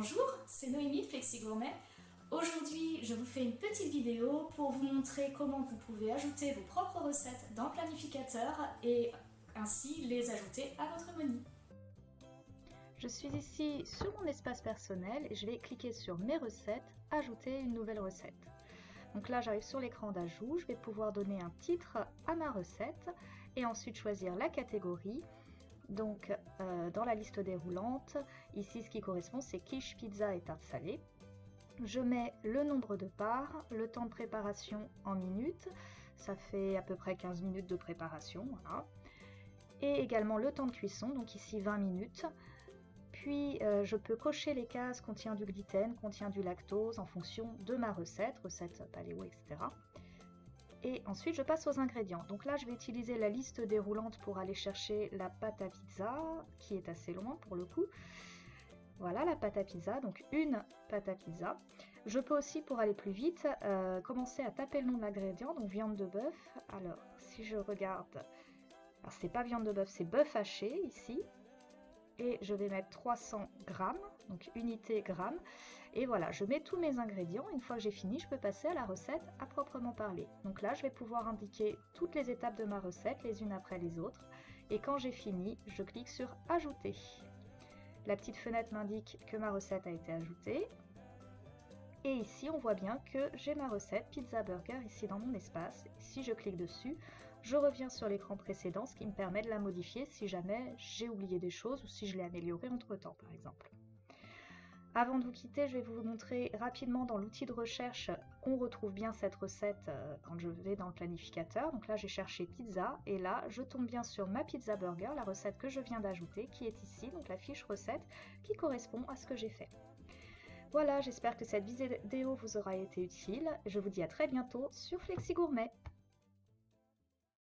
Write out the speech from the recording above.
Bonjour, c'est Noémie de Flexi Gourmet. Aujourd'hui, je vous fais une petite vidéo pour vous montrer comment vous pouvez ajouter vos propres recettes dans Planificateur et ainsi les ajouter à votre menu. Je suis ici sur mon espace personnel et je vais cliquer sur mes recettes, ajouter une nouvelle recette. Donc là, j'arrive sur l'écran d'ajout, je vais pouvoir donner un titre à ma recette et ensuite choisir la catégorie. Donc dans la liste déroulante, ici ce qui correspond c'est quiche, pizza et tarte salée. Je mets le nombre de parts, le temps de préparation en minutes, ça fait à peu près 15 minutes de préparation, voilà. Et également le temps de cuisson, donc ici 20 minutes. Puis je peux cocher les cases contient du gluten, contient du lactose en fonction de ma recette paléo, etc. Et ensuite je passe aux ingrédients. Donc là je vais utiliser la liste déroulante pour aller chercher la pâte à pizza, qui est assez loin pour le coup. Voilà la pâte à pizza, donc une pâte à pizza. Je peux aussi, pour aller plus vite, commencer à taper le nom de l'ingrédient, donc viande de bœuf. Alors si je regarde, alors c'est pas viande de bœuf, c'est bœuf haché ici. Et je vais mettre 300 grammes, donc unité grammes. Et voilà, je mets tous mes ingrédients. Une fois que j'ai fini, je peux passer à la recette à proprement parler. Donc là, je vais pouvoir indiquer toutes les étapes de ma recette, les unes après les autres. Et quand j'ai fini, je clique sur Ajouter. La petite fenêtre m'indique que ma recette a été ajoutée. Et ici, on voit bien que j'ai ma recette pizza burger ici dans mon espace. Si je clique dessus, je reviens sur l'écran précédent, ce qui me permet de la modifier si jamais j'ai oublié des choses ou si je l'ai améliorée entre temps, par exemple. Avant de vous quitter, je vais vous montrer rapidement dans l'outil de recherche qu'on retrouve bien cette recette quand je vais dans le planificateur. Donc là, j'ai cherché pizza et là, je tombe bien sur ma pizza burger, la recette que je viens d'ajouter, qui est ici, donc la fiche recette qui correspond à ce que j'ai fait. Voilà, j'espère que cette vidéo vous aura été utile. Je vous dis à très bientôt sur Flexi Gourmet.